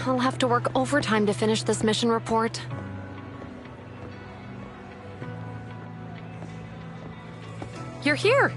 I'll have to work overtime to finish this mission report. You're here!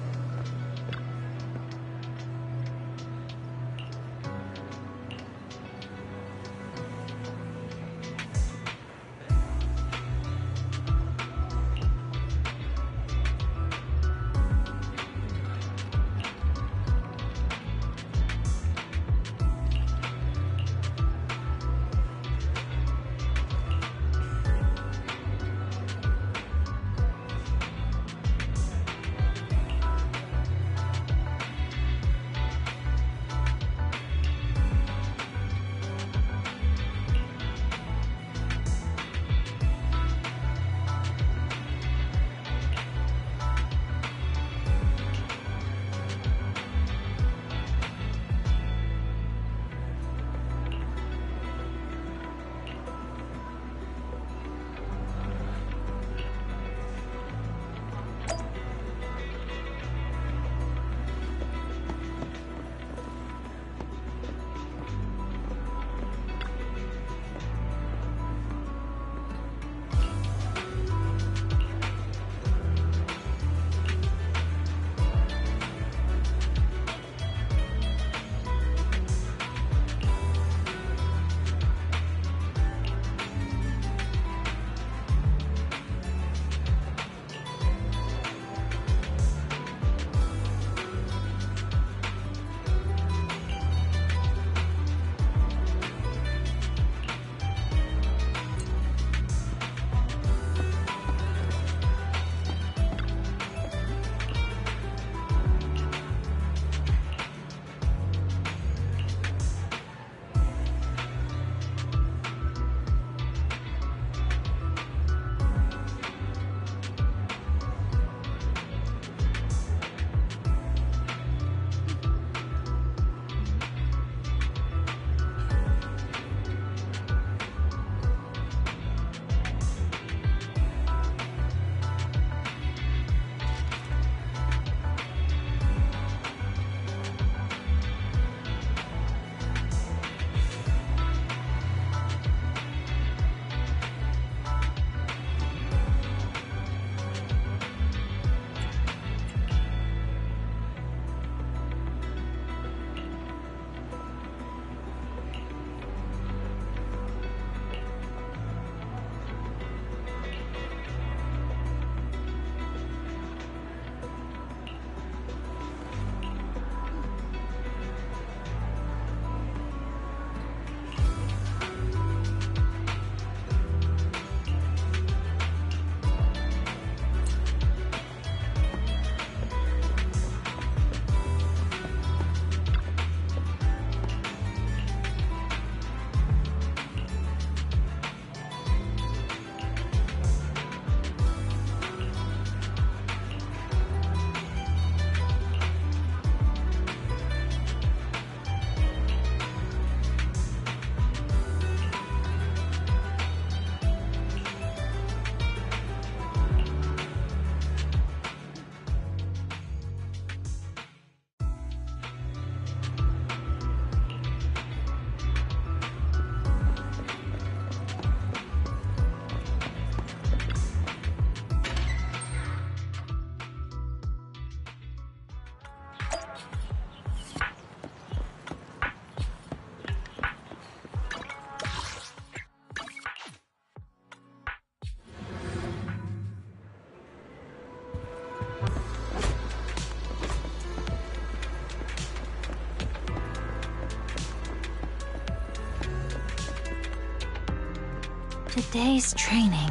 Today's training.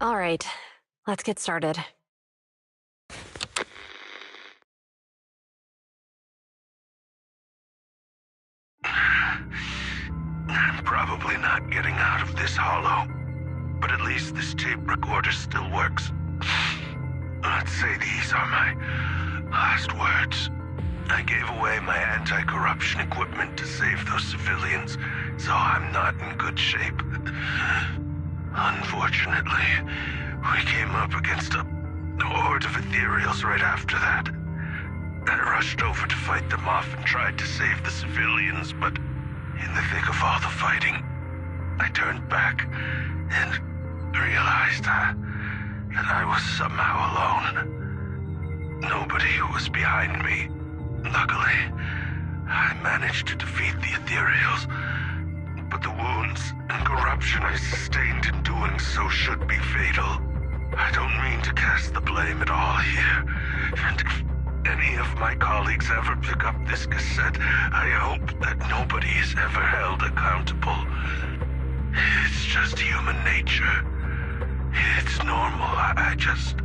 All right, let's get started. I'm probably not getting out of this hollow, but at least this tape recorder still works. Let's say these are my last words. I gave away my anti-corruption equipment to save those civilians, so I'm not in good shape. Unfortunately, we came up against a horde of ethereals right after that. I rushed over to fight them off and tried to save the civilians, but in the thick of all the fighting, I turned back and realized that I was somehow alone. Nobody was behind me. Luckily, I managed to defeat the ethereals, but the wounds and corruption I sustained in doing so should be fatal. I don't mean to cast the blame at all here, and if any of my colleagues ever pick up this cassette, I hope that nobody is ever held accountable. It's just human nature. It's normal. I just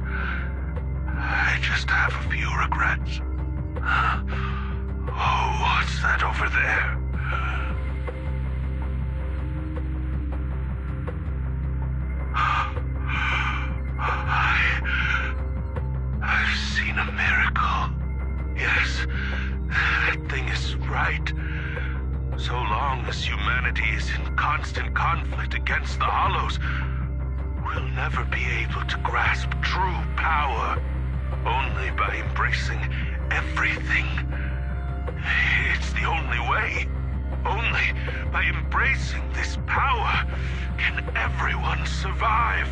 have a few regrets. Oh, what's that over there? I've seen a miracle. Yes, that thing is right. So long as humanity is in constant conflict against the Hollows, we'll never be able to grasp true power. Only by embracing everything. It's the only way. Only by embracing this power can everyone survive.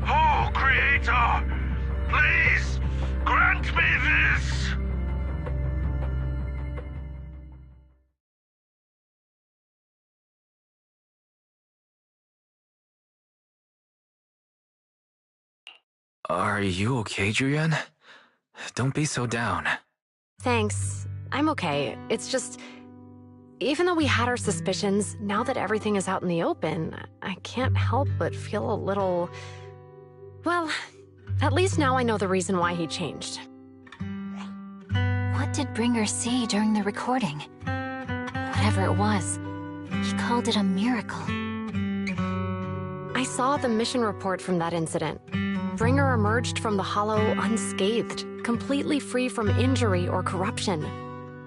Oh, Creator, please grant me this! Are you okay, Julian? Don't be so down. Thanks. I'm okay. It's just, even though we had our suspicions, now that everything is out in the open, I can't help but feel a little... Well, at least now I know the reason why he changed. What did Bringer say during the recording? Whatever it was, he called it a miracle. I saw the mission report from that incident. Bringer emerged from the Hollow unscathed, completely free from injury or corruption.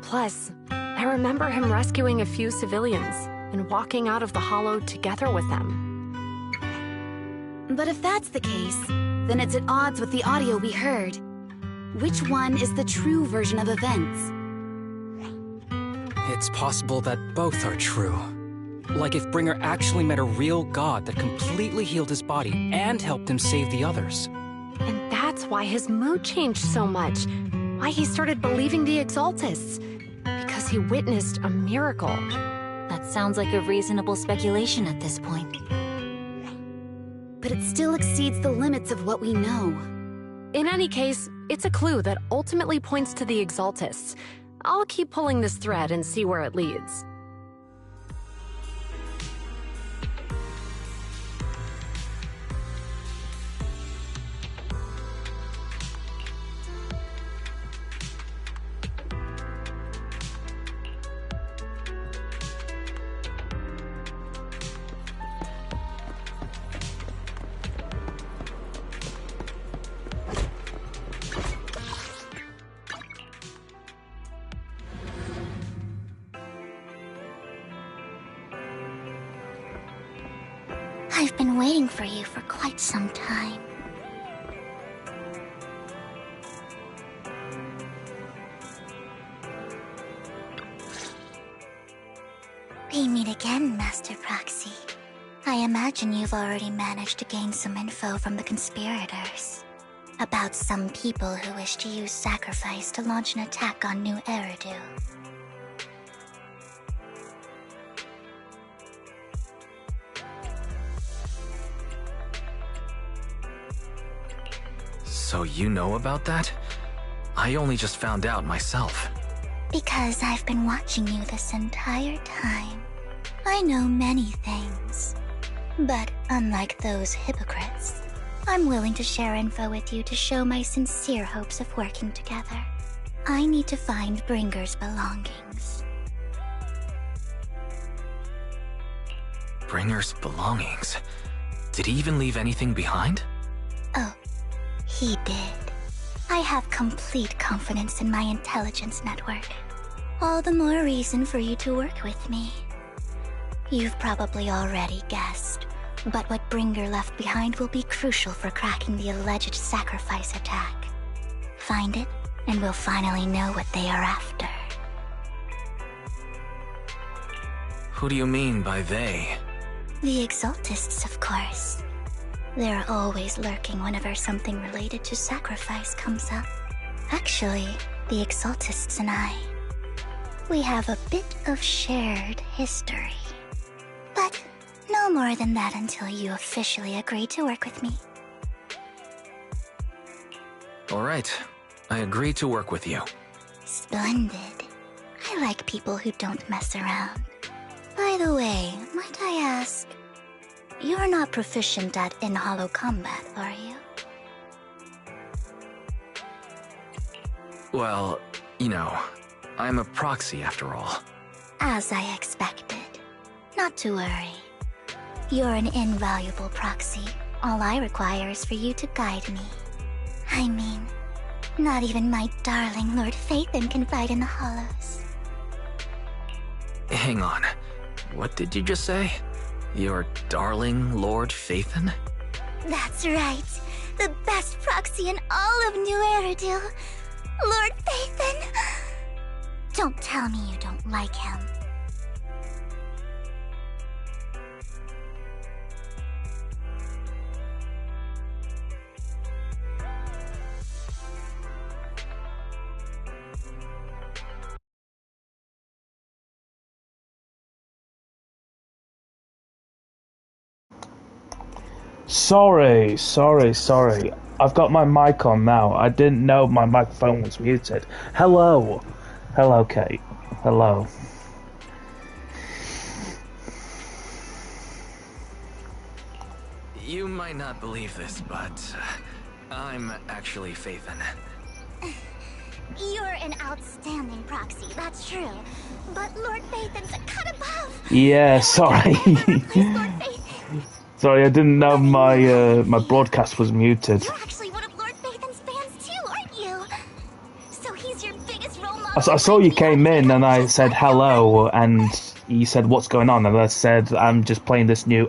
Plus, I remember him rescuing a few civilians and walking out of the Hollow together with them. But if that's the case, then it's at odds with the audio we heard. Which one is the true version of events? It's possible that both are true. Like if Bringer actually met a real god that completely healed his body and helped him save the others. And that's why his mood changed so much. Why he started believing the Exaltists. Because he witnessed a miracle. That sounds like a reasonable speculation at this point. But it still exceeds the limits of what we know. In any case, it's a clue that ultimately points to the Exaltists. I'll keep pulling this thread and see where it leads. I've been waiting for you for quite some time. We meet again, Master Proxy. I imagine you've already managed to gain some info from the conspirators. About some people who wish to use sacrifice to launch an attack on New Eridu. So you know about that? I only just found out myself. Because I've been watching you this entire time. I know many things. But unlike those hypocrites, I'm willing to share info with you to show my sincere hopes of working together. I need to find Bringer's belongings. Bringer's belongings? Did he even leave anything behind? Oh, he did. I have complete confidence in my intelligence network. All the more reason for you to work with me. You've probably already guessed, but what Bringer left behind will be crucial for cracking the alleged sacrifice attack. Find it, and we'll finally know what they are after. Who do you mean by they? The Exaltists, of course. They're always lurking whenever something related to sacrifice comes up. Actually, the Exaltists and I, we have a bit of shared history. But no more than that until you officially agree to work with me. Alright, I agree to work with you. Splendid. I like people who don't mess around. By the way, might I ask, you're not proficient at in-hollow combat, are you? Well, you know, I'm a proxy after all. As I expected. Not to worry. You're an invaluable proxy. All I require is for you to guide me. I mean, not even my darling Lord Phaethon can fight in the hollows. Hang on. What did you just say? Your darling Lord Phaethon? That's right. The best proxy in all of New Eridil. Lord Phaethon! Don't tell me you don't like him. Sorry. I've got my mic on now. I didn't know my microphone was muted. Hello, Kate. Hello. You might not believe this, but I'm actually Phaethon. You're an outstanding proxy, that's true. But Lord Phaethon's a cut above. Yeah, sorry. Lord Phaethon. Sorry, I didn't know my broadcast was muted. You're actually one of Lord Phaethon's fans too, aren't you? So he's your biggest role model. I saw you came in and I said hello, and you said what's going on, and I said I'm just playing this new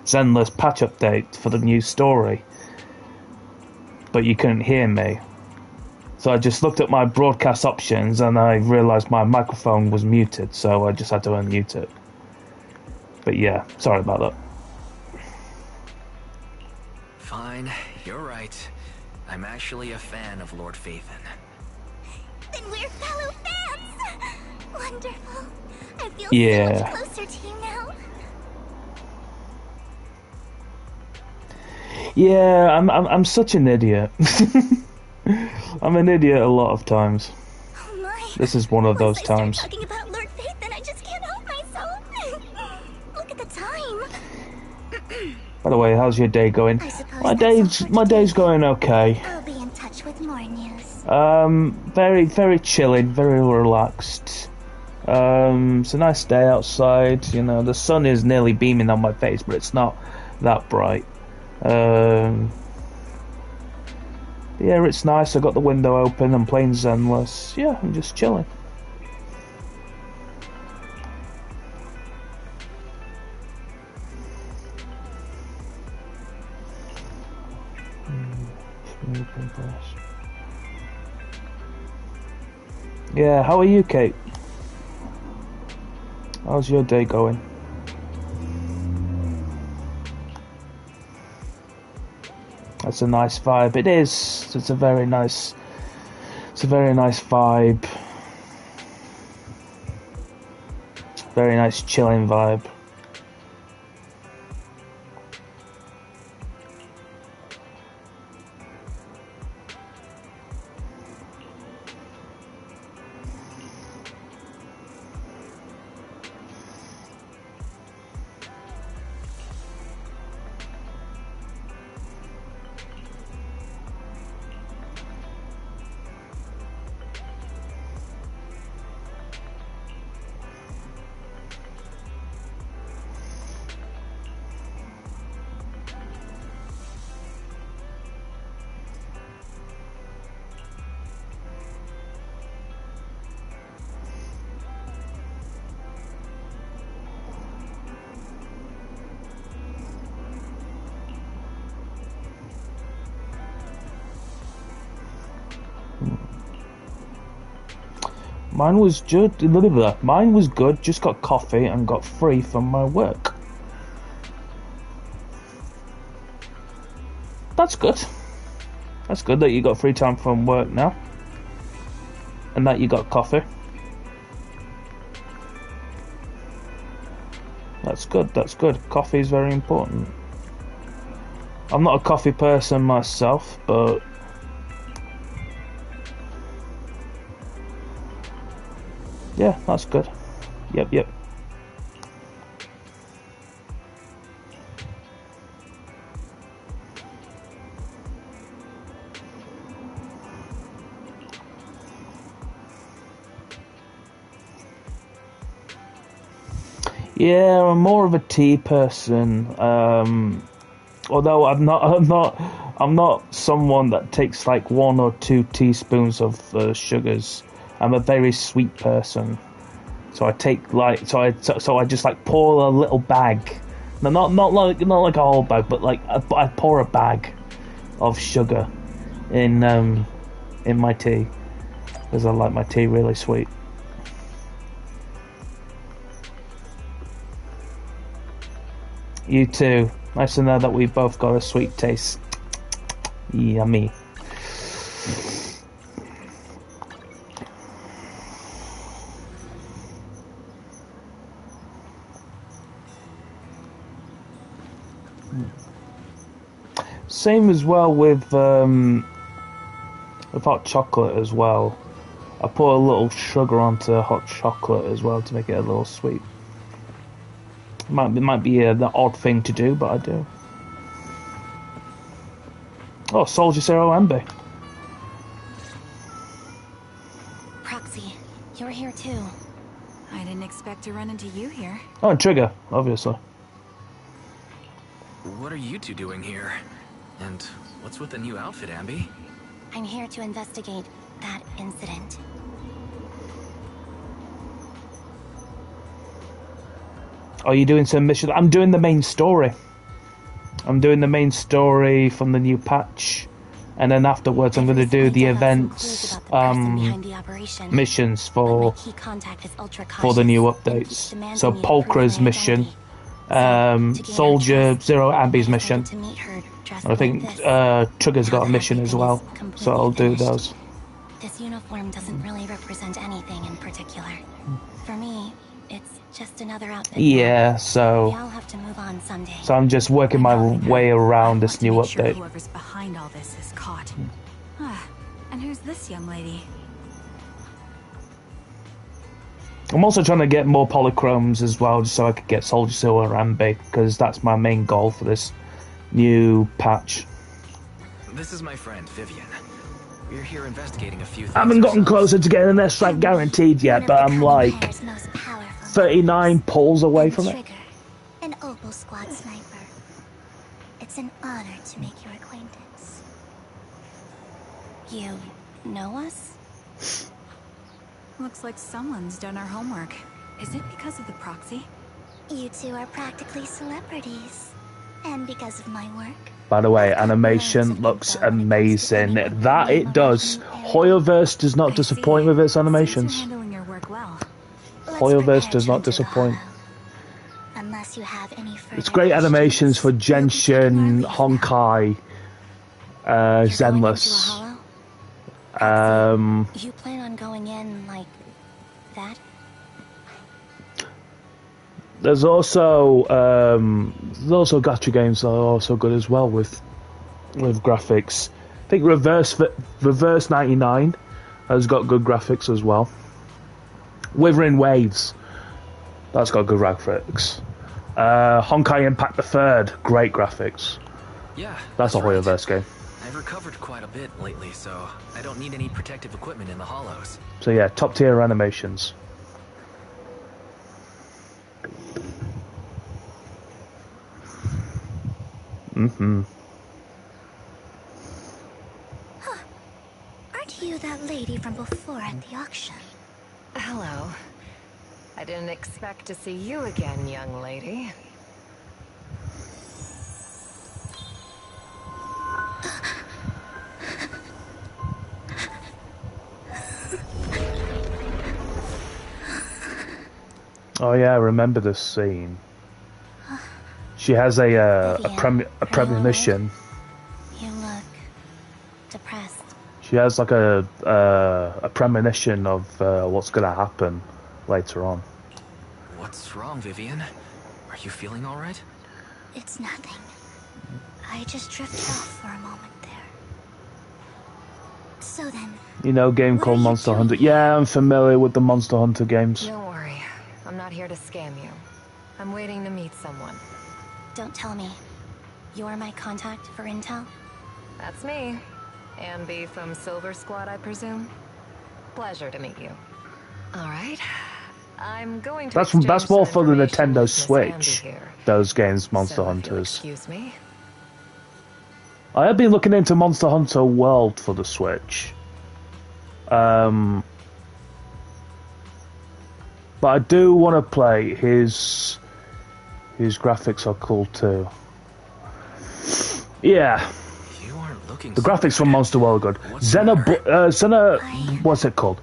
Zenless patch update for the new story. But you couldn't hear me. So I just looked at my broadcast options and I realised my microphone was muted, so I just had to unmute it. But yeah, sorry about that. Fine, you're right. I'm actually a fan of Lord Phaethon. Then we're fellow fans! Wonderful. I feel so much closer to you now. Yeah, I'm such an idiot. I'm an idiot a lot of times. Oh my. This is one of those times. Talking about Lord Phaethon, I just can't help myself. Look at the time. By the way, how's your day going? My day's going okay. I'll be in touch with more news. Very chilling, very relaxed. It's a nice day outside. You know, the sun is nearly beaming on my face, but it's not that bright. Yeah, it's nice. I got the window open. I'm playing Zenless. Yeah, I'm just chilling. Yeah, how are you, Kate? How's your day going? That's a nice vibe. It is. It's a very nice vibe. Very nice chilling vibe. Mine was good. Mine was good. Just got coffee and got free from my work. That's good. That's good that you got free time from work now, and that you got coffee. That's good. That's good. Coffee is very important. I'm not a coffee person myself, but yeah, that's good. Yep. Yeah, I'm more of a tea person. Although I'm not someone that takes like 1 or 2 teaspoons of sugars. I'm a very sweet person, so I take like so I just like pour a little bag. No, not like a whole bag, but like I pour a bag of sugar in my tea because I like my tea really sweet. You too. Nice to know that we both got a sweet taste. Yummy. Same as well with hot chocolate as well. I put a little sugar onto hot chocolate as well to make it a little sweet. It might be the odd thing to do, but I do. Oh, Soldier Zero Amber. Proxy, you're here too. I didn't expect to run into you here. Oh, and Trigger, obviously. What are you two doing here? And what's with the new outfit, Ambi? I'm here to investigate that incident. Are you doing some mission? I'm doing the main story. I'm doing the main story from the new patch, and then afterwards I'm going to do the events, missions for the new updates. So Polkra's mission, Soldier Zero Ambi's mission. I think Trigger's got a mission as well, so I'll do those. This uniform doesn't really represent anything in particular. For me, it's just another outfit. Yeah, so We all have to move on someday. so I'm just working my way around this new update. Whoever's behind all this is caught. And who's this young lady? I'm also trying to get more polychromes as well, just so I could get Soldier Zero Rambi, because that's my main goal for this new patch. This is my friend, Vivian. We're here investigating a few things. I haven't gotten closer to getting an S rank guaranteed yet, but I'm like 39 pulls away from it. Trigger, an Opal Squad sniper. It's an honor to make your acquaintance. You know us? Looks like someone's done our homework. Is it because of the proxy? You two are practically celebrities. And because of my work. By the way, animation looks amazing. That it does. Hoyoverse does not disappoint with its animations. Handling your work well. Hoyoverse does not disappoint. Unless you have any further It's great animations for Genshin, Honkai, Zenless. You plan on going in like that? There's also gacha games that are also good as well with graphics. I think Reverse 99 has got good graphics as well. Withering Waves, that's got good graphics. Honkai Impact the Third, great graphics. Yeah, that's a Hoyoverse game. I've recovered quite a bit lately, so I don't need any protective equipment in the hollows. So yeah, top tier animations. Aren't you that lady from before at the auction? Hello. I didn't expect to see you again, young lady. Oh yeah, I remember this scene. She has a premonition. You look depressed. She has like a premonition of what's gonna happen later on. What's wrong, Vivian? Are you feeling all right? It's nothing. I just drifted off for a moment there. So then... You know, a game called Monster Hunter. Yeah, I'm familiar with the Monster Hunter games. Don't worry. I'm not here to scam you. I'm waiting to meet someone. Don't tell me. You're my contact for intel? That's me. Ambi from Silver Squad, I presume? Pleasure to meet you. Alright. I'm going to That's more for the Nintendo with Miss Switch. Ambi here. Those games, Monster So, if you'll Hunters. excuse me. I have been looking into Monster Hunter World for the Switch. But I do want to play his graphics are cool too. Yeah. You aren't looking The graphics from Monster World are good. What's it called?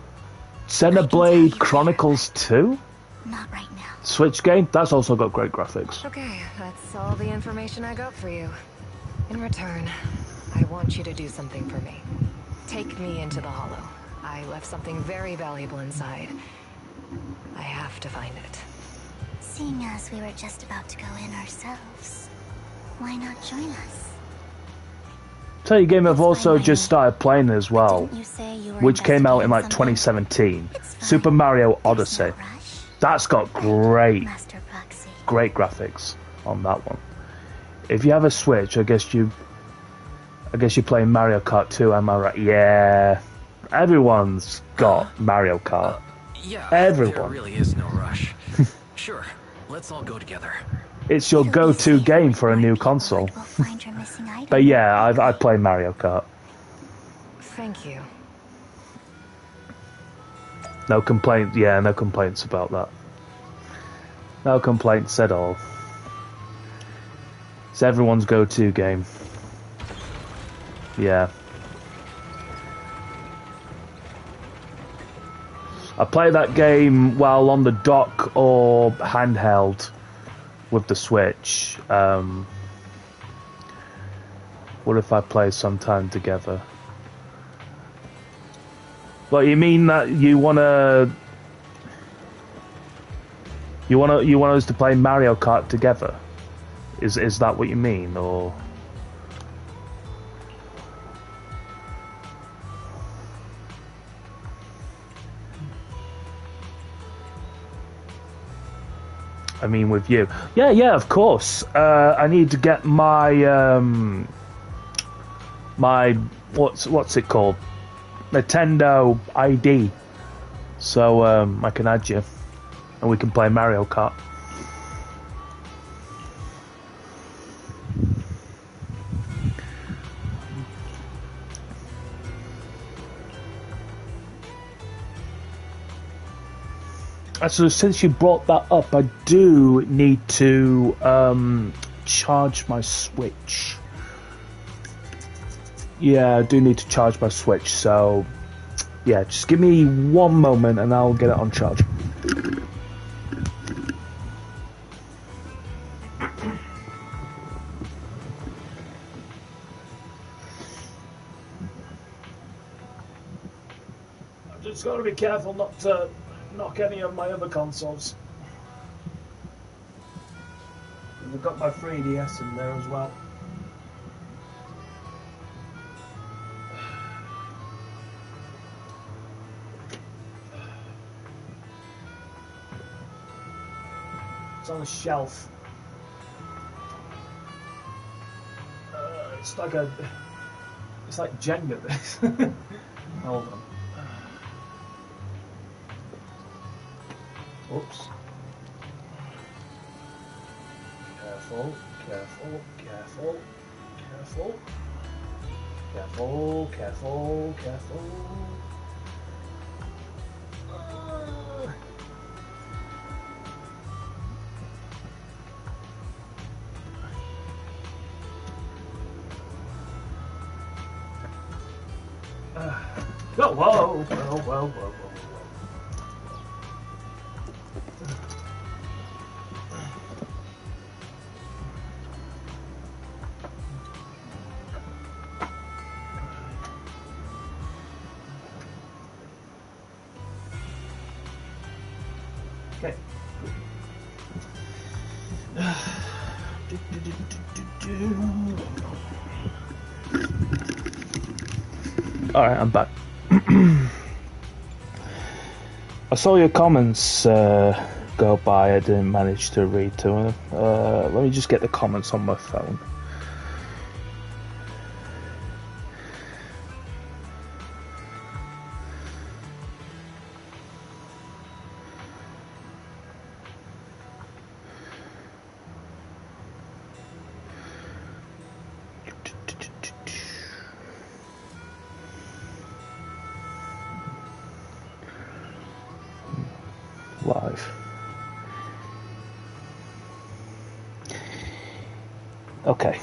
Xenoblade Chronicles 2? Not right now. Switch game? That's also got great graphics. Okay, that's all the information I got for you. In return, I want you to do something for me. Take me into the Hollow. I left something very valuable inside. I have to find it. Seeing as we were just about to go in ourselves, why not join us? Tell you, game I've also just started playing as well, Didn't you say you were which came out in like investigating 2017. It's fine. Super Mario There's Odyssey. no rush. That's got great Master Proxy. graphics on that one. If you have a Switch, I guess you're playing Mario Kart 2, am I right? Yeah. Everyone's got Mario Kart. Yeah, Everyone. there really is no rush. Sure, let's all go together. It's your go-to game for a new console. We'll find your missing item. But yeah, I play Mario Kart. Thank you. No complaints. Yeah, no complaints about that. No complaints at all. It's everyone's go-to game. Yeah. I play that game while on the dock or handheld with the Switch. What if I play sometime together? Well, you mean that you want us to play Mario Kart together? Is that what you mean, or? I mean, with you. Yeah, of course. I need to get my my what's it called? Nintendo ID, so I can add you, and we can play Mario Kart. So since you brought that up, I do need to charge my Switch. Yeah, I do need to charge my Switch, so yeah, just give me one moment and I'll get it on charge. I've just got to be careful not to knock any of my other consoles. I've got my 3DS in there as well. It's on a shelf. It's like Jenga, this. Hold on. Oops. Careful, careful, careful, careful. Careful, careful, careful. Whoa, whoa, whoa, whoa, whoa, whoa, whoa. Okay. Alright, I'm back. I saw your comments go by. I didn't manage to read to them. Let me just get the comments on my phone. Live. Okay.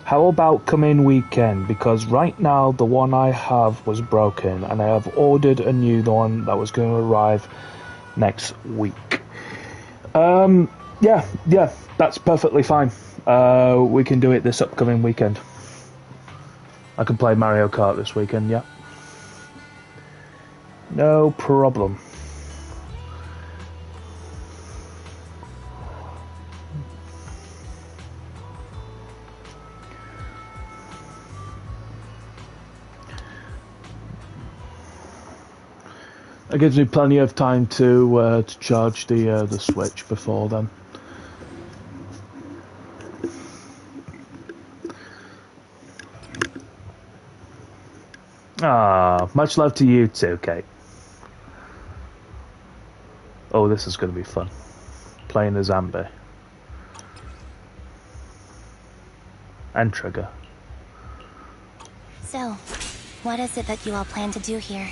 How about coming weekend? Because right now the one I have was broken and I have ordered a new one that was going to arrive next week. Yeah, that's perfectly fine. We can do it this upcoming weekend. I can play Mario Kart this weekend, yeah. No problem. It gives me plenty of time to charge the Switch before then. Ah, much love to you too, Kate. Oh, this is going to be fun. Playing as Amber. And Trigger. So, what is it that you all plan to do here?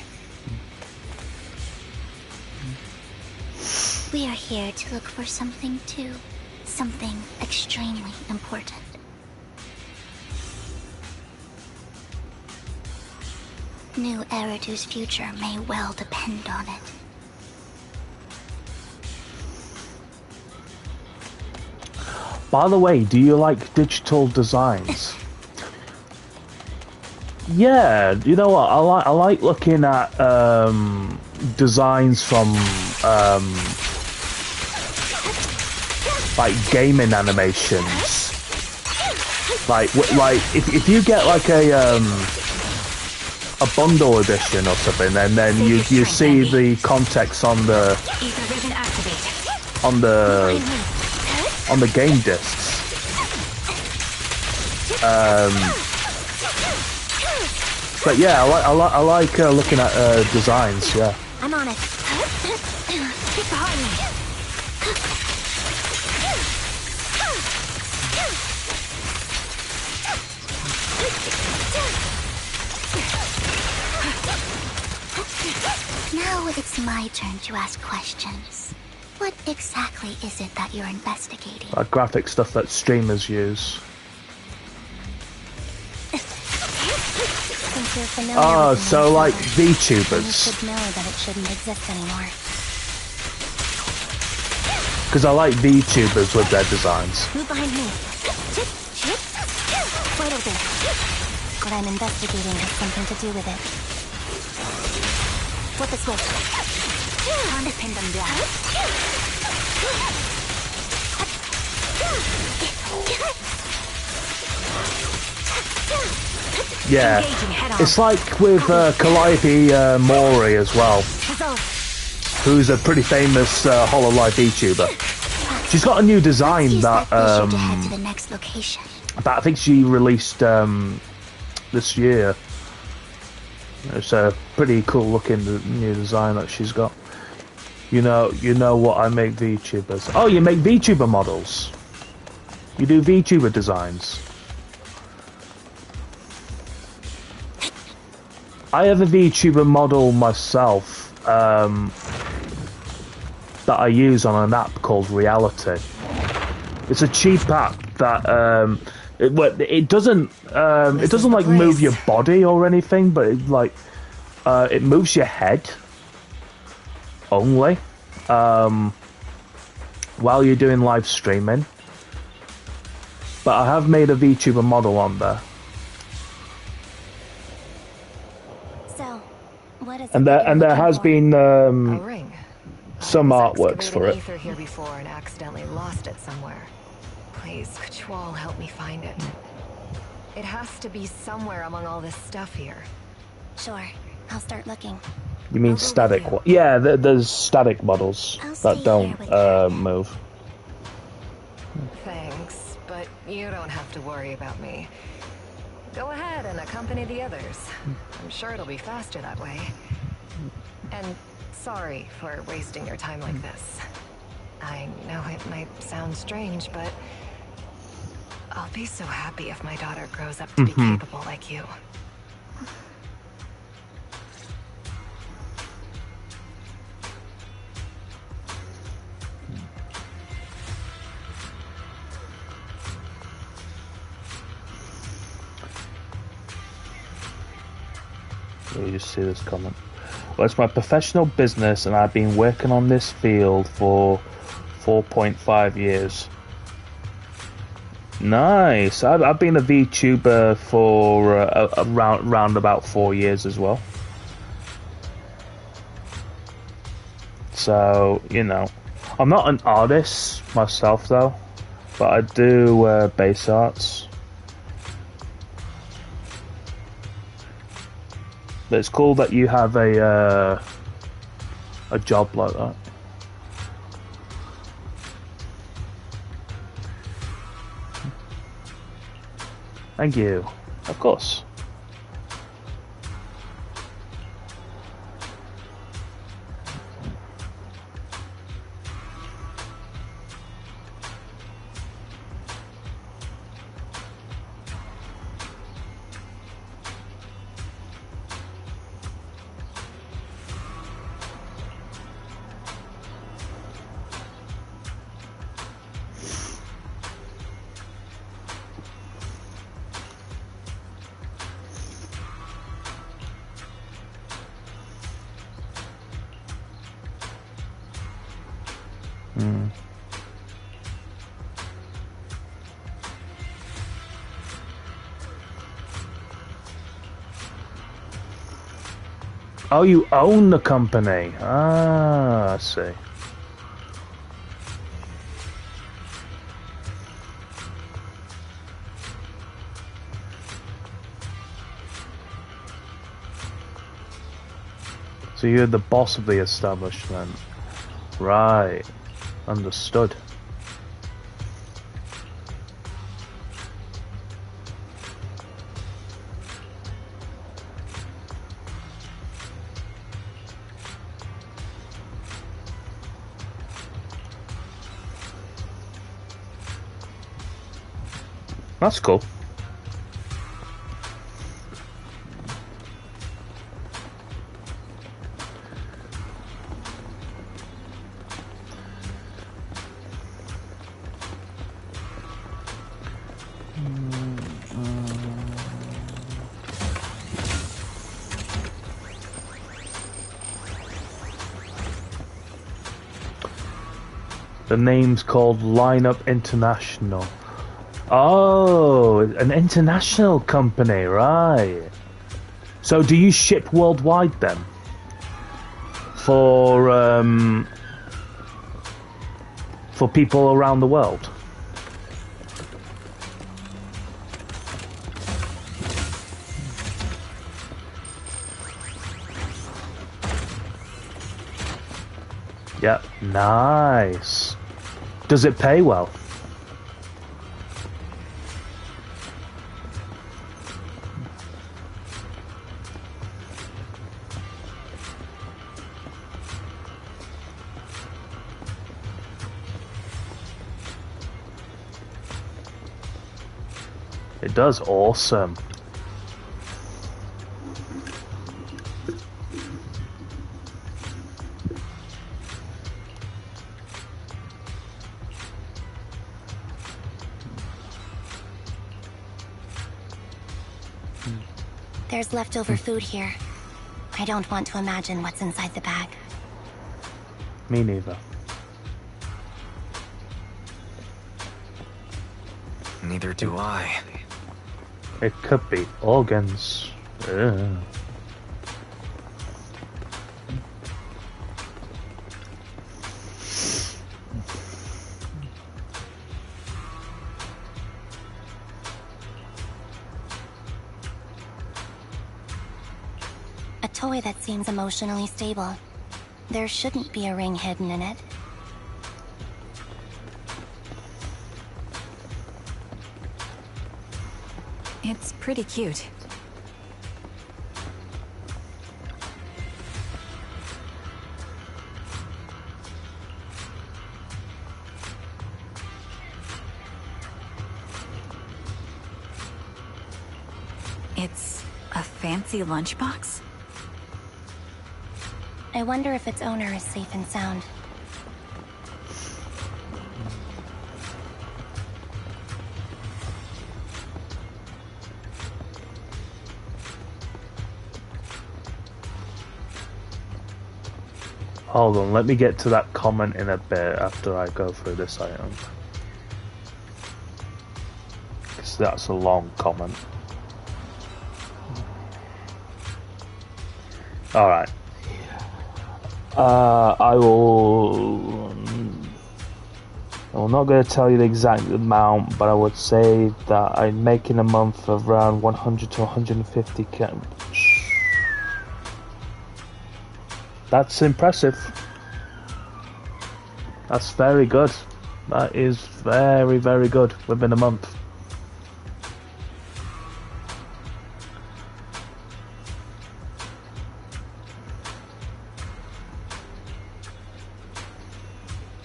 We are here to look for something too. Something extremely important. New Eridu's future may well depend on it. By the way, do you like digital designs? Yeah, you know what? I like looking at designs from like gaming animations. Like if you get like a bundle edition or something, and then you see the context on the game discs. But yeah, I like looking at designs. Yeah. I'm on it. Keep behind me. Now it's my turn to ask questions. What exactly is it that you're investigating? Graphic stuff that streamers use. Oh, so like VTubers. You should know that it shouldn't exist anymore. Because I like VTubers with their designs. Move behind me. Right over there. What I'm investigating has something to do with it. Flip the switch. Time to pin them down. Yeah, it's like with Calliope Mori as well, who's a pretty famous HoloLive VTuber. She's got a new design that I think she released this year. It's a pretty cool looking new design that she's got. You know what I make VTubers. Oh, you make VTuber models. You do VTuber designs. I have a VTuber model myself that I use on an app called Reality. It's a cheap app that it doesn't like move your body or anything, but it moves your head only while you're doing live streaming. But I have made a VTuber model on there. So, what is And there has been A ring. some I was artworks for excavating it. ether here before and accidentally lost it somewhere. Please, could you all help me find it? It has to be somewhere among all this stuff here. Sure, I'll start looking. You mean I'll go static? with you. Yeah, there's static models I'll stay that here don't with you. move. Thanks, but you don't have to worry about me. Go ahead and accompany the others. I'm sure it'll be faster that way. And sorry for wasting your time like this. I know it might sound strange, but I'll be so happy if my daughter grows up to be capable like you. Let me just see this comment. Well, it's my professional business and I've been working on this field for 4.5 years. Nice. I've been a VTuber for around about 4 years as well. So, you know, I'm not an artist myself though, but I do base arts. But it's cool that you have a job like that. Thank you. Of course. Oh, you own the company. Ah, I see. So you're the boss of the establishment. Right. Understood. That's cool. The name's called Lineup International. Oh, an international company, right. So do you ship worldwide then? For people around the world? Yep, nice. Does it pay well? It does. Awesome. There's leftover food here. I don't want to imagine what's inside the bag. Me neither. Neither do I. It could be organs. Ugh. toy that seems emotionally stable. There shouldn't be a ring hidden in it. It's pretty cute. It's a fancy lunchbox? I wonder if its owner is safe and sound. Hold on, let me get to that comment in a bit after I go through this item. Because that's a long comment. Alright. I'm not going to tell you the exact amount, but I would say that I'm making a month of around 100 to 150 That's impressive. That's very good. That is very, very good within a month.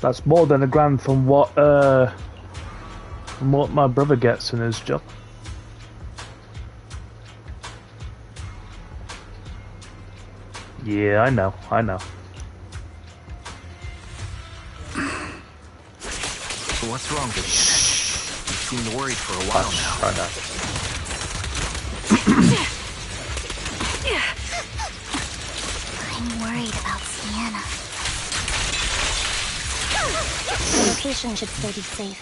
That's more than $1,000 from what my brother gets in his job. Yeah, I know. What's wrong, Vivian? You seem worried for a while now. I know. I'm worried about Sienna. The location should still be safe.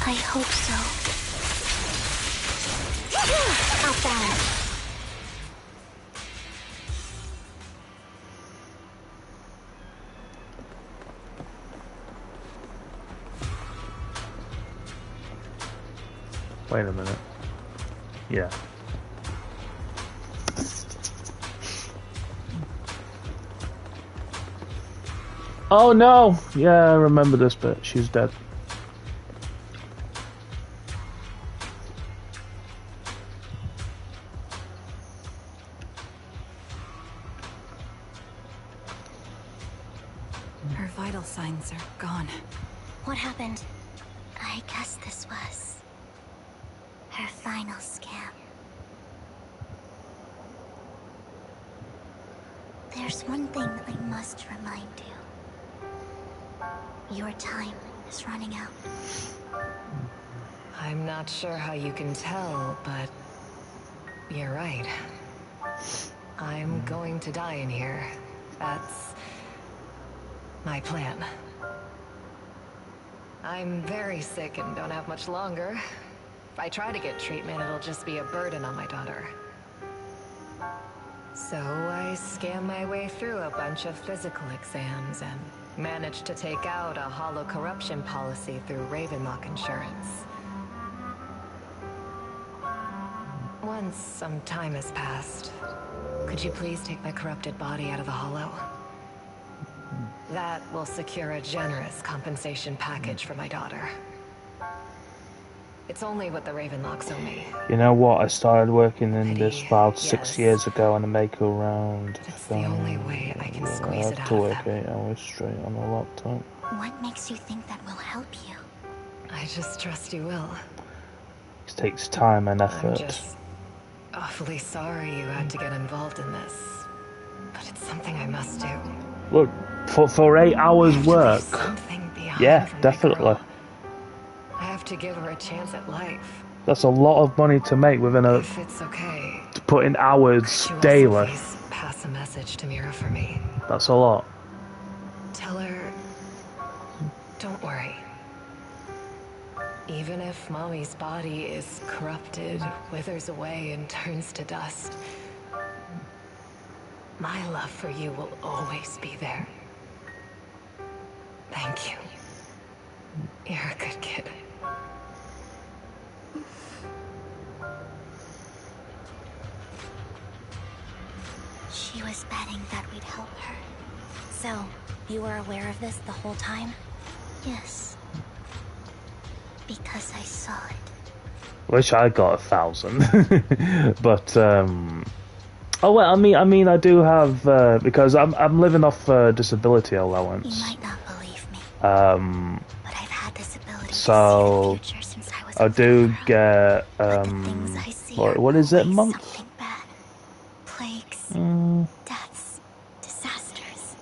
I hope so. Off balance. Wait a minute. Yeah. Oh no! Yeah, I remember this bit. She's dead. Her vital signs are gone. What happened? I guess this was her final scam. There's one thing I must remind you. Your time is running out. I'm not sure how you can tell, but you're right. I'm going to die in here. That's my plan. I'm very sick and don't have much longer. If I try to get treatment, it'll just be a burden on my daughter. So I scam my way through a bunch of physical exams and managed to take out a hollow corruption policy through Ravenlock Insurance. Once some time has passed, could you please take my corrupted body out of the hollow? That will secure a generous compensation package for my daughter. It's only what the Ravenlocks owe me. You know what? I started working in this about Yes. 6 years ago, and I make around. It's the only way I can squeeze it I have out to of work them. 8 hours straight on a laptop. What makes you think that will help you? I just trust you will. It takes time and I'm effort. just awfully sorry you had to get involved in this. But it's something I must do. Look, for 8 hours I have to leave work. something behind Yeah, for my definitely. girl. I have to give her a chance at life. That's a lot of money to make within a. If it's okay, To put in hours could you daily. also please pass a message to Mira for me? That's a lot. Tell her, don't worry. Even if Mommy's body is corrupted, withers away, and turns to dust, my love for you will always be there. Thank you. You're a good kid. She was betting that we'd help her. So, you were aware of this the whole time? Yes. Because I saw it. Wish I got 1,000. But oh well, I mean, I do have because I'm living off disability allowance. You might not believe me. But I've had this ability so to see the future since I was I do get but the things I see what is it, a always month? something bad. Plagues, deaths, disasters.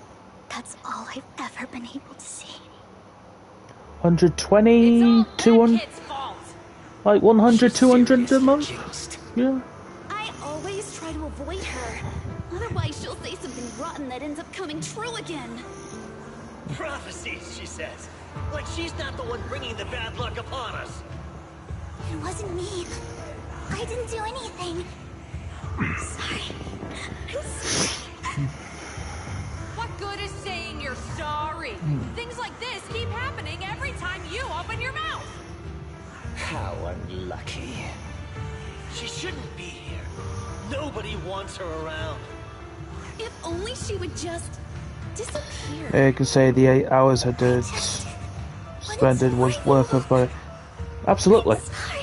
That's all I've ever been able to see. 120, 200, like 100, 200 a month. Yeah. I always try to avoid her. Otherwise, she'll say something rotten that ends up coming true again. Prophecies, she says. Like she's not the one bringing the bad luck upon us. It wasn't me. I didn't do anything. Sorry. I'm sorry. What good is saying you're sorry? Things like this keep happening every time you open your mouth. How unlucky. She shouldn't be here. Nobody wants her around. If only she would just disappear. You can say the 8 hours I did spend was worth it, but absolutely. Sorry.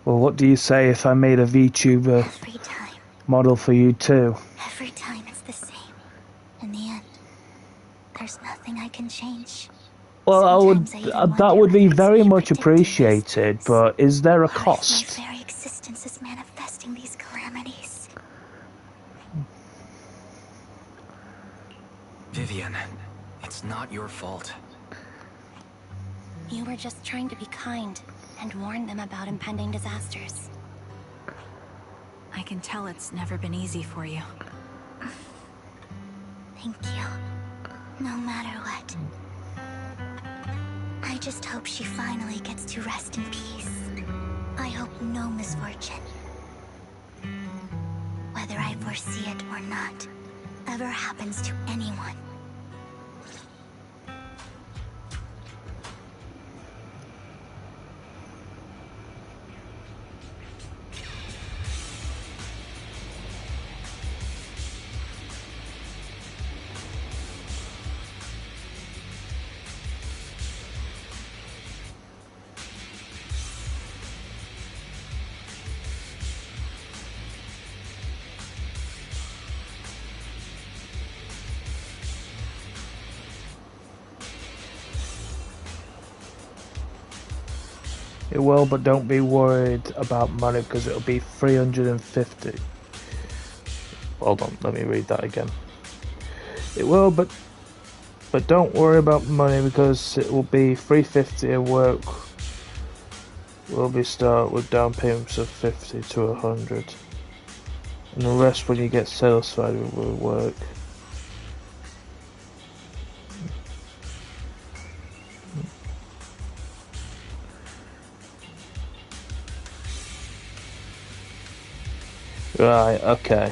Well, what do you say if I made a VTuber Every time. model for you too? Every time it's the same. In the end, there's nothing I can change. Well, I would. Sometimes I even That would wonder be if it's very me much predicting these appreciated, things. but is there a Or if cost? my very existence is manifesting these calamities. Vivian, it's not your fault. You were just trying to be kind and warn them about impending disasters. I can tell it's never been easy for you. Thank you. No matter what. I just hope she finally gets to rest in peace. I hope no misfortune, whether I foresee it or not, ever happens to anyone. It will, but don't be worried about money because it'll be 350. Hold on, let me read that again. It will, but don't worry about money because it will be 350 and work will be start with down payments of 50 to 100. And the rest when you get satisfied will work. Right, okay.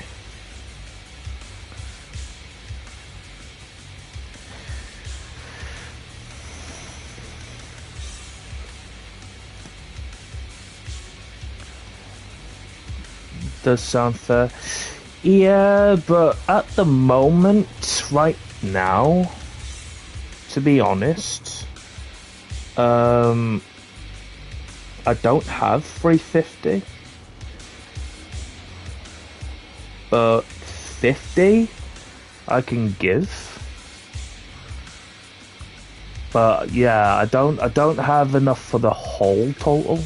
Does sound fair. Yeah, but at the moment, right now, to be honest, I don't have 350. But 50 I can give. But yeah, I don't have enough for the whole total.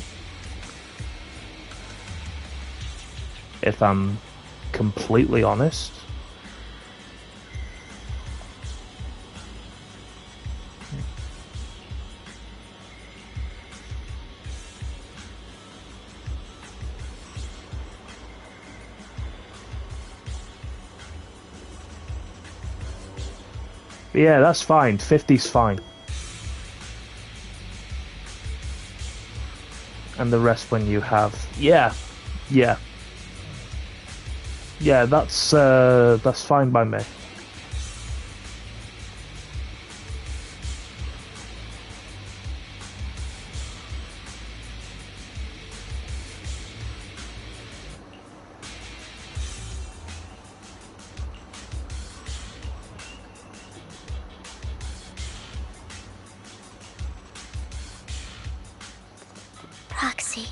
If I'm completely honest. Yeah, that's fine. 50's fine. And the rest when you have... Yeah. Yeah. Yeah, that's fine by me. Proxy,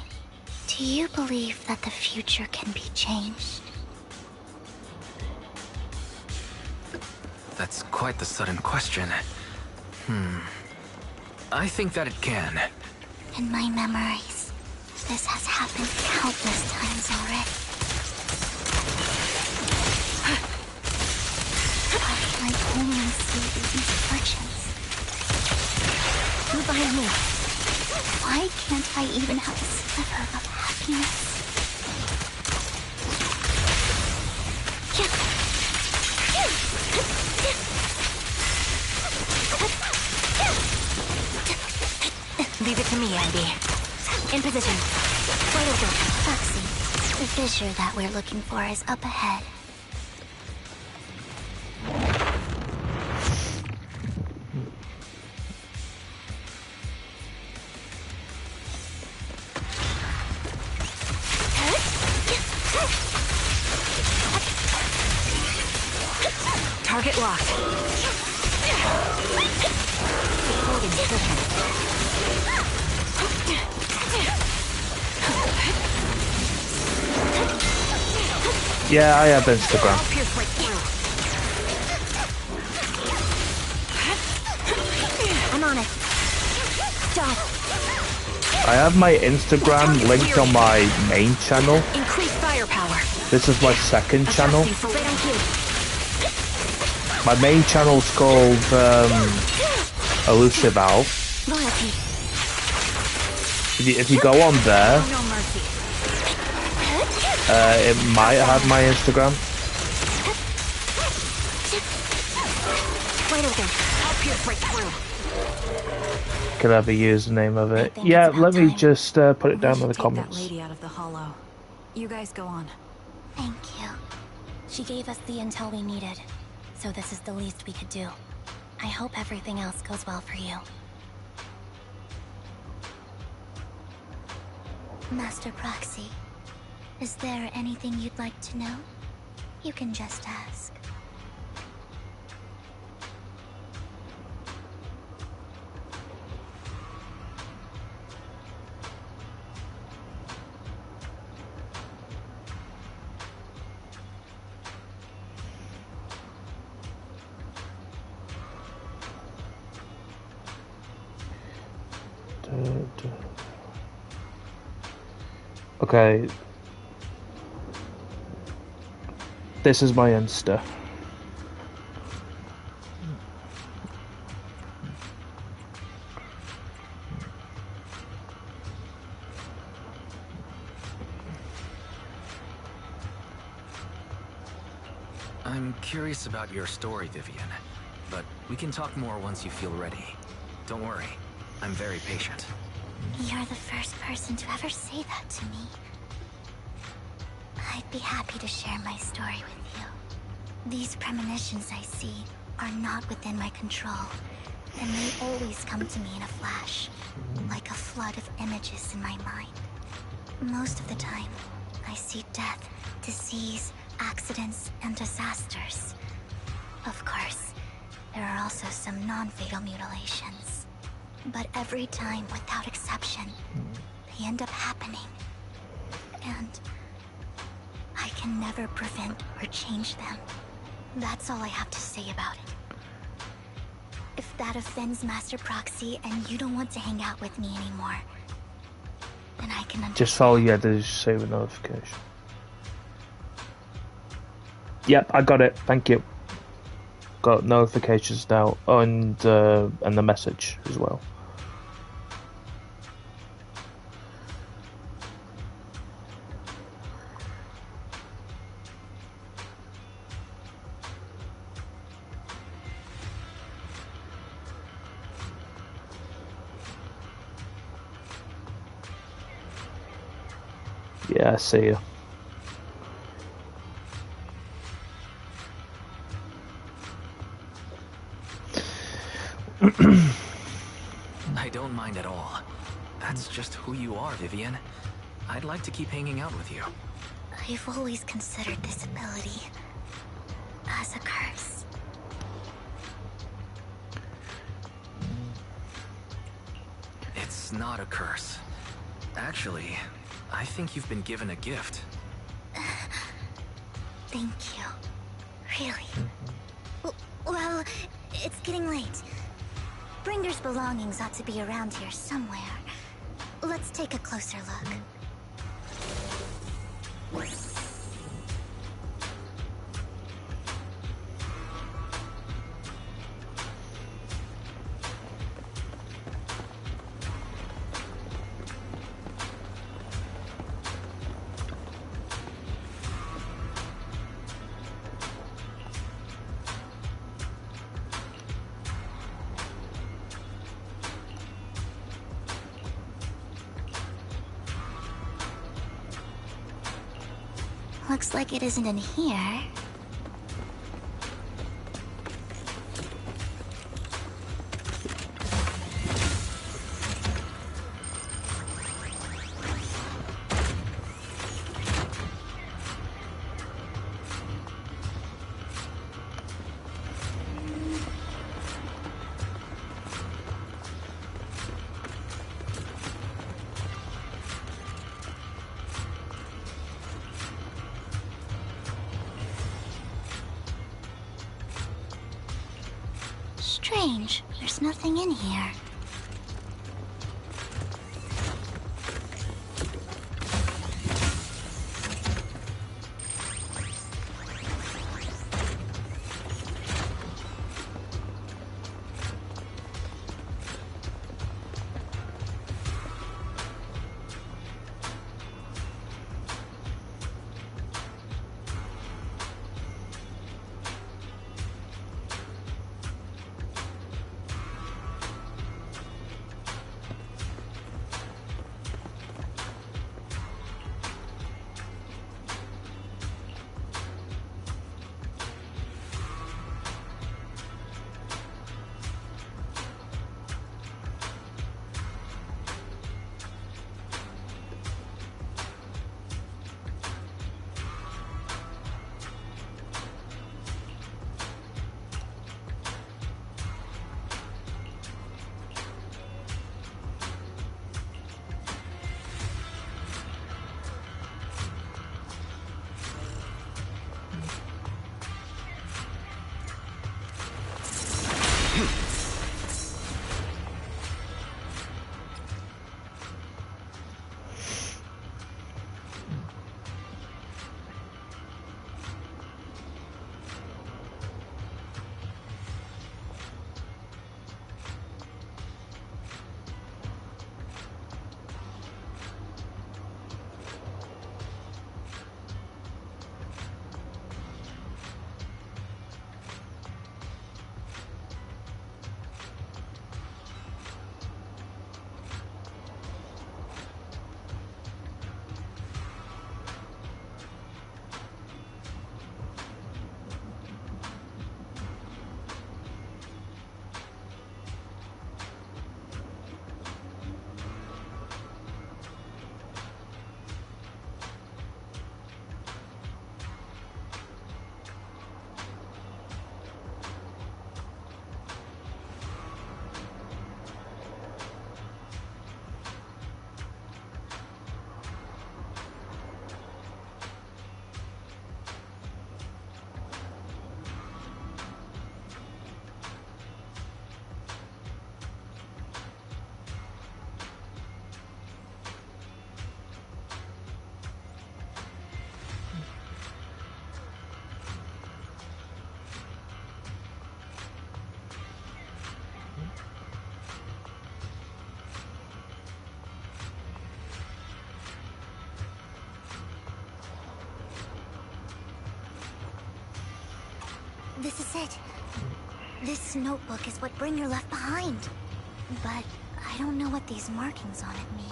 do you believe that the future can be changed? That's quite the sudden question. I think that it can. In my memories, this has happened countless times already. Why can I only see these misfortunes? Move behind me. Why can't I even have a sliver of happiness? Leave it to me, Andy. In position. Wide open. Foxy, the fissure that we're looking for is up ahead. Target locked. Holding position. Yeah, I have Instagram. I'm on it. Stop. I have my Instagram linked on my main channel. Increase firepower. This is my second channel. Right on cue. My main channel's called Elusive Owl. Loyalty. If you go on there, No mercy. it might have my Instagram. Wide open. Help here break through. Could have a username of it. Yeah, let me just put it down in the Take that comments. lady out of the hollow. You guys go on. Thank you. She gave us the intel we needed, so this is the least we could do. I hope everything else goes well for you. Master Proxy, is there anything you'd like to know? You can just ask. Okay. This is my Insta. I'm curious about your story, Vivian. But we can talk more once you feel ready. Don't worry. I'm very patient. You're the first person to ever say that to me. I'd be happy to share my story with you. These premonitions I see are not within my control, and they always come to me in a flash, like a flood of images in my mind. Most of the time, I see death, disease, accidents, and disasters. Of course, there are also some non-fatal mutilations. But every time, without exception, they end up happening. And I can never prevent or change them. That's all I have to say about it. If that offends Master Proxy and you don't want to hang out with me anymore, then I can understand. Just all you had to save a notification. Yep, I got it. Thank you. Got notifications now, and the message as well. Yeah, I see you. I don't mind at all. That's just who you are, Vivian. I'd like to keep hanging out with you. I've always considered this ability as a curse. It's not a curse. Actually, I think you've been given a gift. Thank you. Really. Well, it's getting late. Bringer's belongings ought to be around here somewhere. Let's take a closer look. Looks like it isn't in here. Strange, there's nothing in here. This is it. This notebook is what Bringer left behind. But I don't know what these markings on it mean.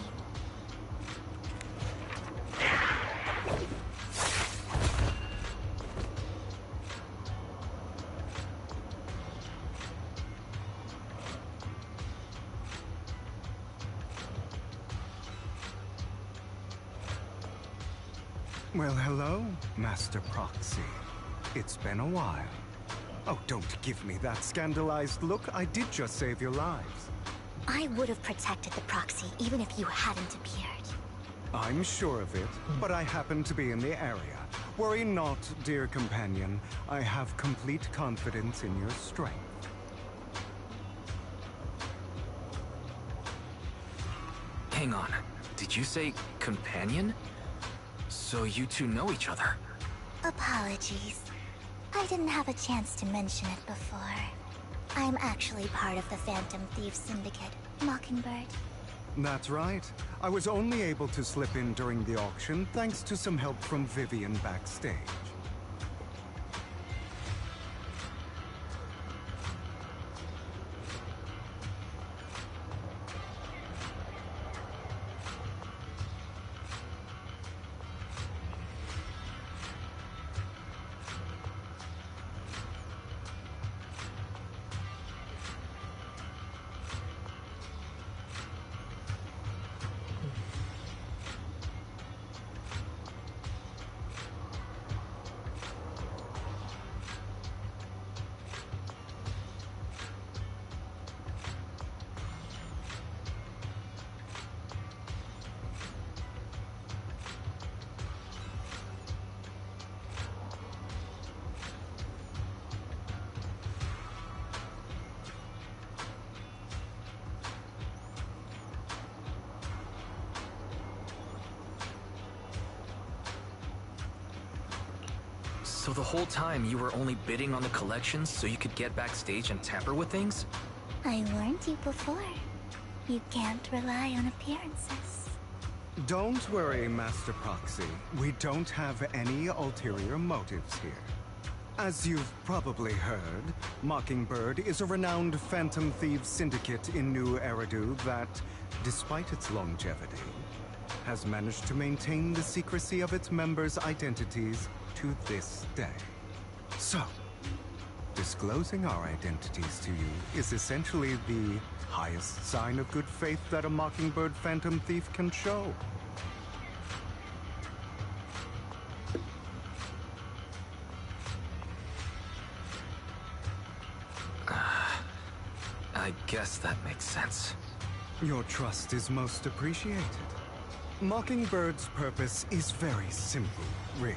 Well, hello, Master Proxy. It's been a while. Oh, don't give me that scandalized look. I did just save your lives. I would have protected the proxy even if you hadn't appeared. I'm sure of it, but I happen to be in the area. Worry not, dear companion. I have complete confidence in your strength. Hang on. Did you say companion? So you two know each other? Apologies. I didn't have a chance to mention it before. I'm actually part of the Phantom Thieves Syndicate, Mockingbird. That's right. I was only able to slip in during the auction thanks to some help from Vivian backstage. So the whole time you were only bidding on the collections so you could get backstage and tamper with things? I warned you before. You can't rely on appearances. Don't worry, Master Proxy. We don't have any ulterior motives here. As you've probably heard, Mockingbird is a renowned Phantom Thieves syndicate in New Eridu that, despite its longevity, has managed to maintain the secrecy of its members' identities to this day. So, disclosing our identities to you is essentially the highest sign of good faith that a Mockingbird Phantom Thief can show. I guess that makes sense. Your trust is most appreciated. Mockingbird's purpose is very simple, really.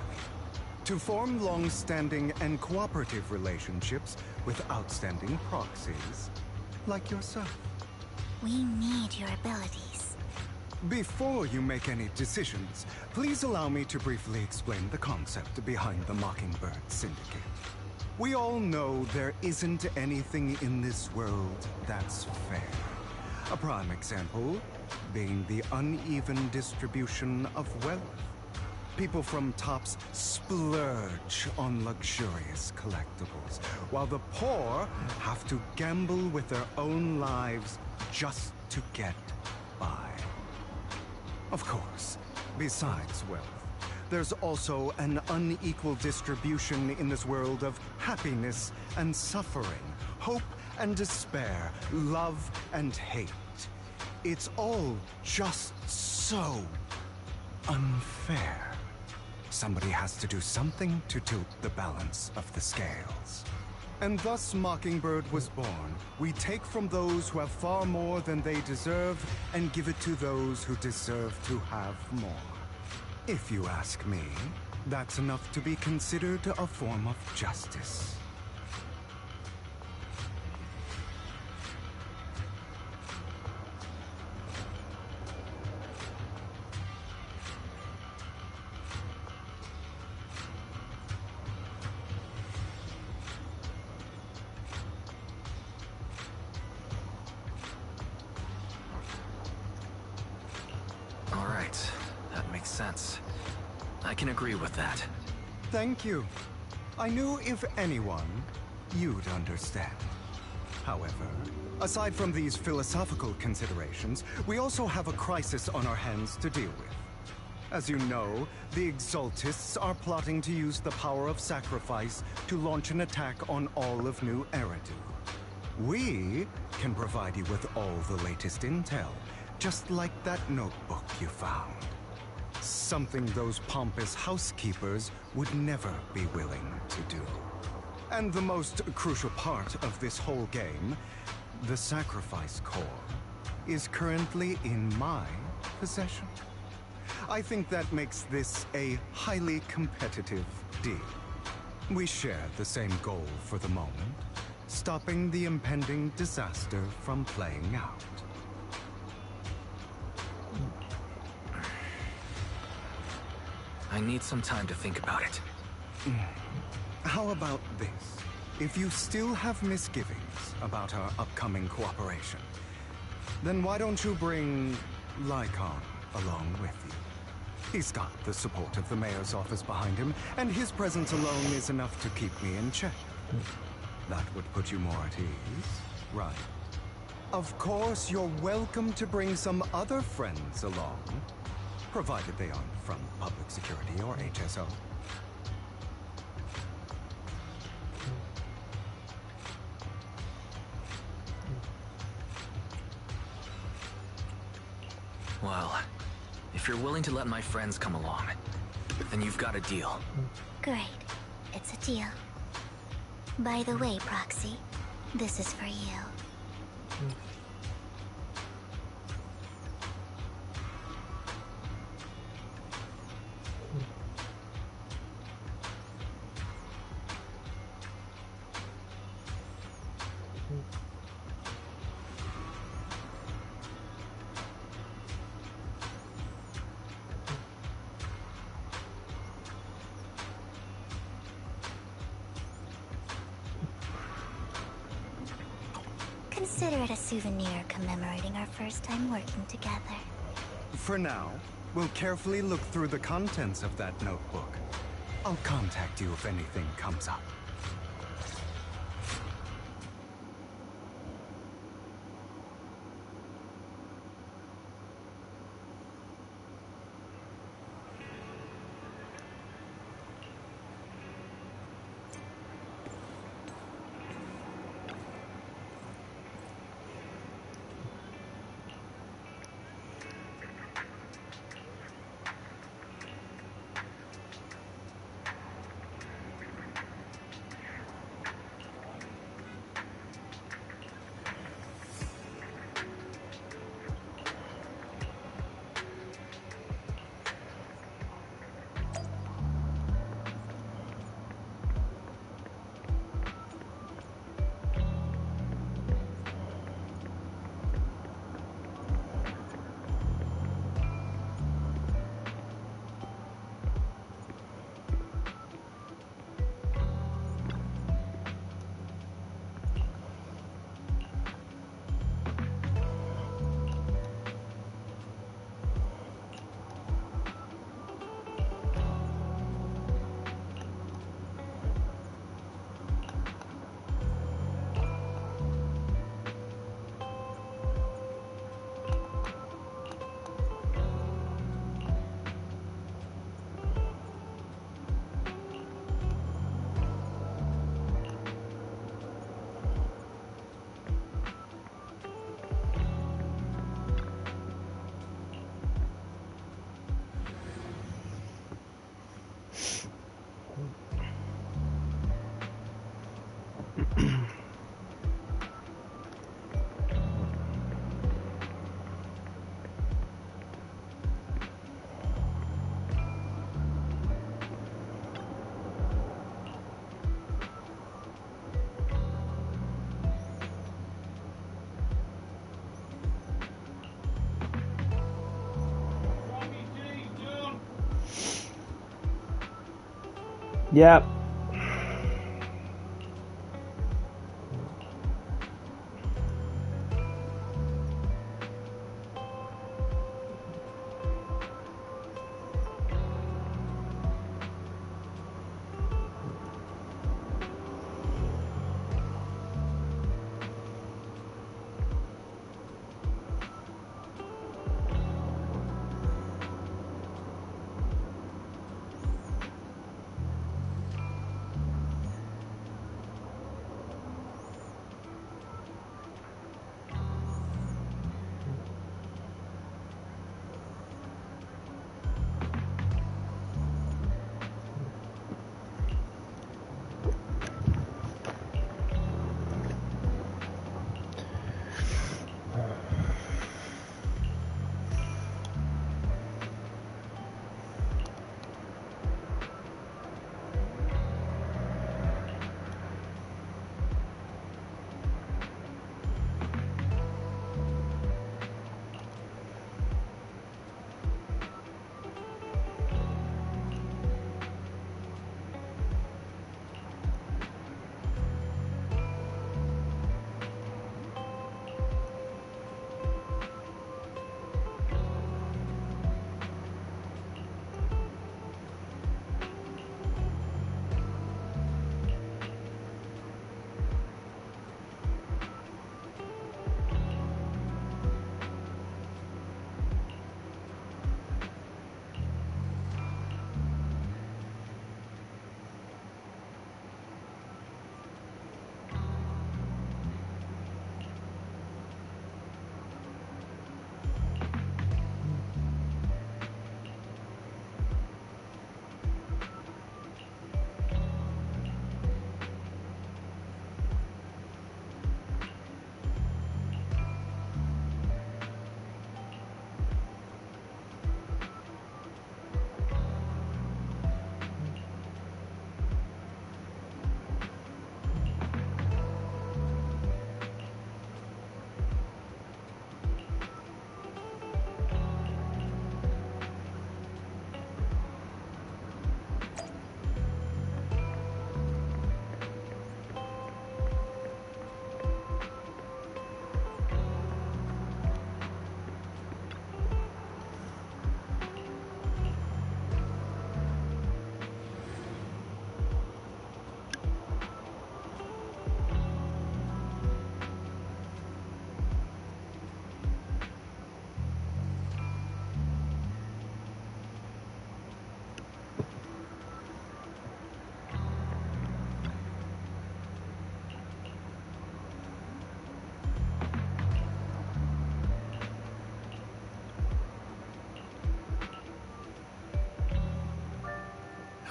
To form long-standing and cooperative relationships with outstanding proxies, like yourself. We need your abilities. Before you make any decisions, please allow me to briefly explain the concept behind the Mockingbird Syndicate. We all know there isn't anything in this world that's fair. A prime example being the uneven distribution of wealth. People from tops splurge on luxurious collectibles, while the poor have to gamble with their own lives just to get by. Of course, besides wealth, there's also an unequal distribution in this world of happiness and suffering, hope and despair, love and hate. It's all just so unfair. Somebody has to do something to tilt the balance of the scales. And thus Mockingbird was born. We take from those who have far more than they deserve and give it to those who deserve to have more. If you ask me, that's enough to be considered a form of justice. All right, that makes sense. I can agree with that. Thank you. I knew if anyone, you'd understand. However, aside from these philosophical considerations, we also have a crisis on our hands to deal with. As you know, the Exaltists are plotting to use the power of sacrifice to launch an attack on all of New Eridu. We can provide you with all the latest intel, just like that notebook you found. Something those pompous housekeepers would never be willing to do. And the most crucial part of this whole game, the sacrifice core, is currently in my possession. I think that makes this a highly competitive deal. We share the same goal for the moment, stopping the impending disaster from playing out. I need some time to think about it. How about this? If you still have misgivings about our upcoming cooperation, then why don't you bring Lycon along with you? He's got the support of the mayor's office behind him, and his presence alone is enough to keep me in check. That would put you more at ease, right? Of course, you're welcome to bring some other friends along, provided they aren't from public security or HSO. Well, if you're willing to let my friends come along, then you've got a deal. Great. It's a deal. By the way, Proxy, this is for you. Consider it a souvenir commemorating our first time working together. For now, we'll carefully look through the contents of that notebook. I'll contact you if anything comes up. Yep.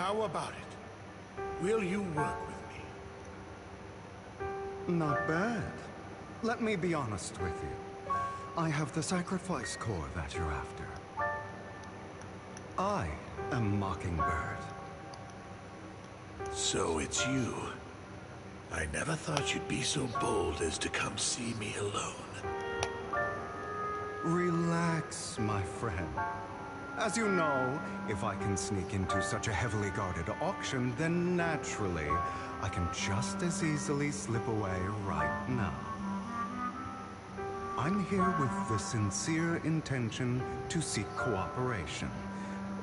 How about it? Will you work with me? Not bad. Let me be honest with you. I have the sacrifice core that you're after. I am Mockingbird. So it's you. I never thought you'd be so bold as to come see me alone. Relax, my friend. As you know, if I can sneak into such a heavily guarded auction, then naturally, I can just as easily slip away right now. I'm here with the sincere intention to seek cooperation.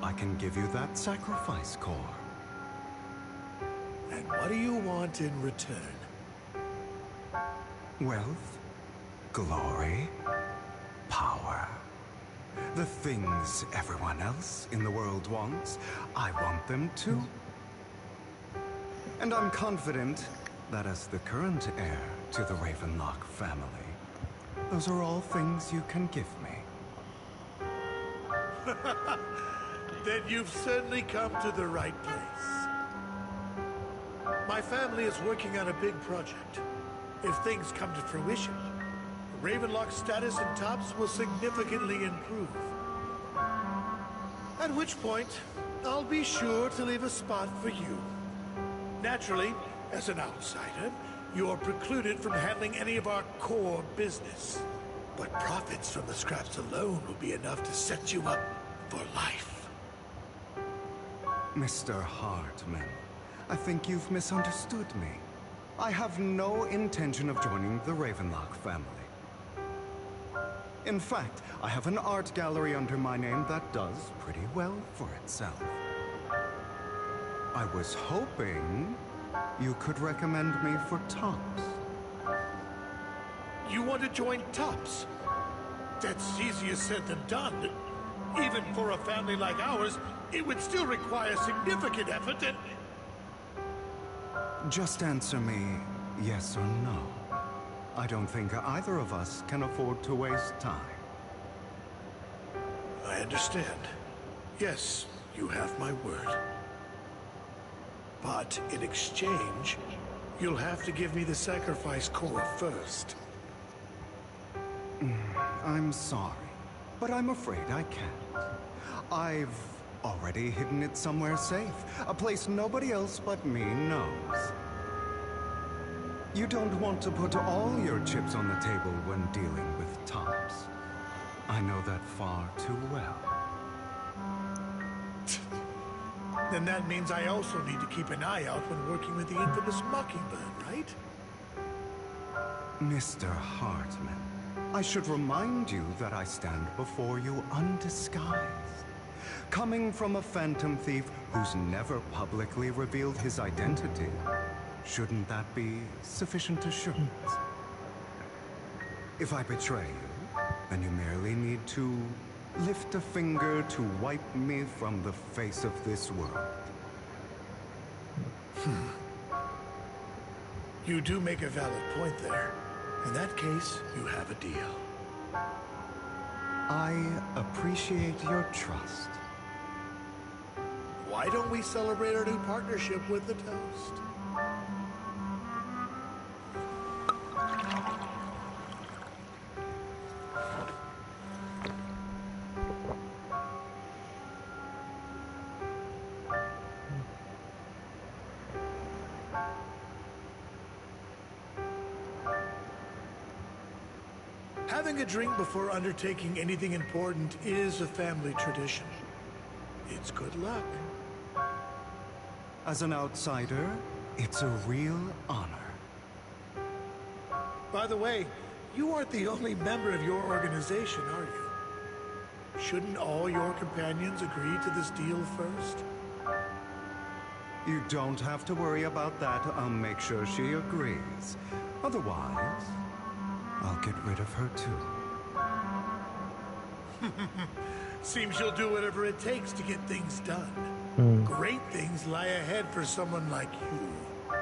I can give you that sacrifice core. And what do you want in return? Wealth, glory, power. The things everyone else in the world wants, I want them too. And I'm confident that as the current heir to the Ravenlock family, those are all things you can give me. Then you've certainly come to the right place. My family is working on a big project. If things come to fruition, Ravenlock's status in Tops will significantly improve. At which point, I'll be sure to leave a spot for you. Naturally, as an outsider, you're precluded from handling any of our core business. But profits from the scraps alone will be enough to set you up for life. Mr. Hartman, I think you've misunderstood me. I have no intention of joining the Ravenlock family. In fact, I have an art gallery under my name that does pretty well for itself. I was hoping you could recommend me for Tops. You want to join Tops? That's easier said than done. Even for a family like ours, it would still require significant effort and... Just answer me yes or no. I don't think either of us can afford to waste time. I understand. Yes, you have my word. But in exchange, you'll have to give me the sacrifice core first. I'm sorry, but I'm afraid I can't. I've already hidden it somewhere safe, a place nobody else but me knows. You don't want to put all your chips on the table when dealing with Tops. I know that far too well. Then that means I also need to keep an eye out when working with the infamous Mockingbird, right? Mr. Hartman, I should remind you that I stand before you undisguised. Coming from a phantom thief who's never publicly revealed his identity, shouldn't that be sufficient assurance? If I betray you, then you merely need to lift a finger to wipe me from the face of this world. You do make a valid point there. In that case, you have a deal. I appreciate your trust. Why don't we celebrate our new partnership with a toast? Having a drink before undertaking anything important is a family tradition. It's good luck. As an outsider, it's a real honor. By the way, you aren't the only member of your organization, are you? Shouldn't all your companions agree to this deal first? You don't have to worry about that. I'll make sure she agrees. Otherwise, I'll get rid of her too. Seems you'll do whatever it takes to get things done. Great things lie ahead for someone like you.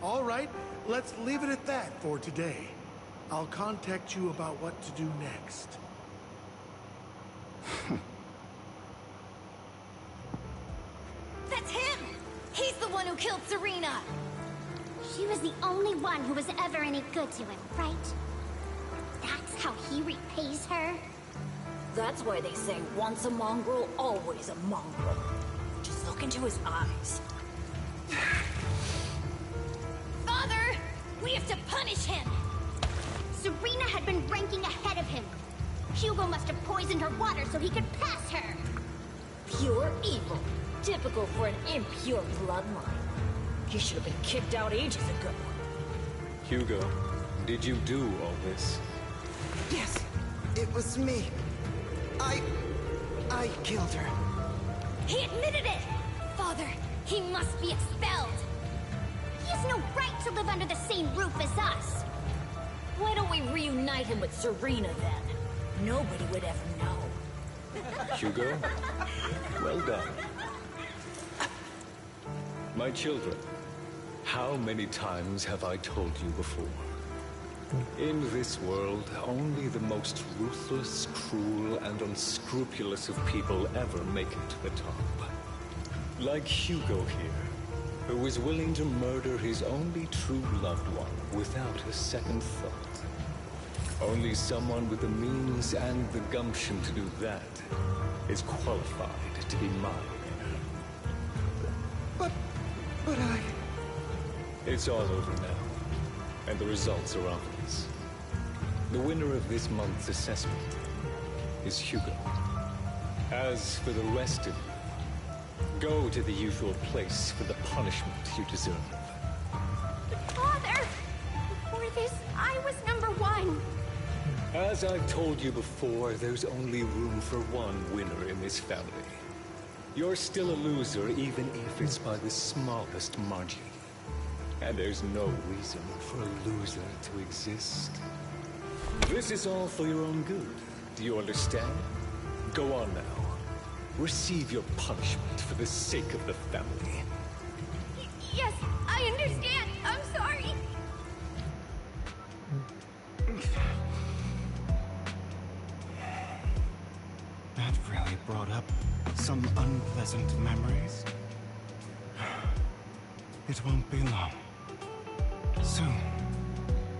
All right, let's leave it at that for today. I'll contact you about what to do next. killed Serena! She was the only one who was ever any good to him, right? That's how he repays her? That's why they say once a mongrel, always a mongrel. Just look into his eyes. Father! We have to punish him! Serena had been ranking ahead of him. Hugo must have poisoned her water so he could pass her. Pure evil. Typical for an impure bloodline. He should have been kicked out ages ago. Hugo, did you do all this? Yes, it was me. I killed her. He admitted it! Father, he must be expelled. He has no right to live under the same roof as us. Why don't we reunite him with Serena then? Nobody would ever know. Hugo, well done. My children, how many times have I told you before? In this world, only the most ruthless, cruel, and unscrupulous of people ever make it to the top. Like Hugo here, who was willing to murder his only true loved one without a second thought. Only someone with the means and the gumption to do that is qualified to be mine. But I... It's all over now, and the results are obvious. The winner of this month's assessment is Hugo. As for the rest of you, go to the usual place for the punishment you deserve. But Father! Before this, I was #1. As I've told you before, there's only room for one winner in this family. You're still a loser, even if it's by the smallest margin. And there's no reason for a loser to exist. This is all for your own good. Do you understand? Go on now. Receive your punishment for the sake of the family. Yes, I understand. I'm sorry. That really brought up some unpleasant memories. It won't be long. Soon,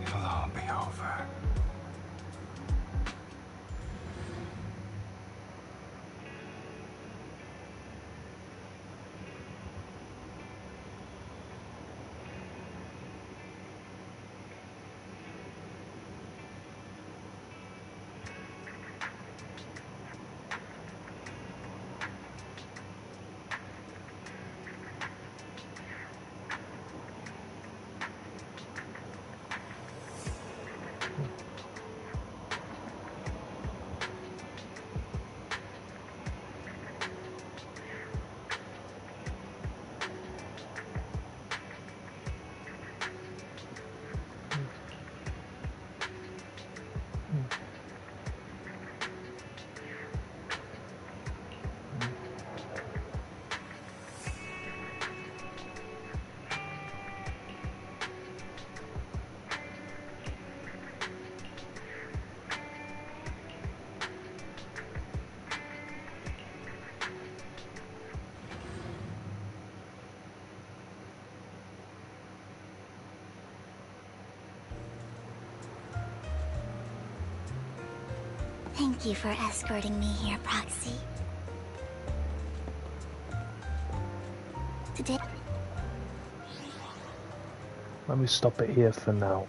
it'll all be over. Thank you for escorting me here, Proxy. Today... Let me stop it here for now.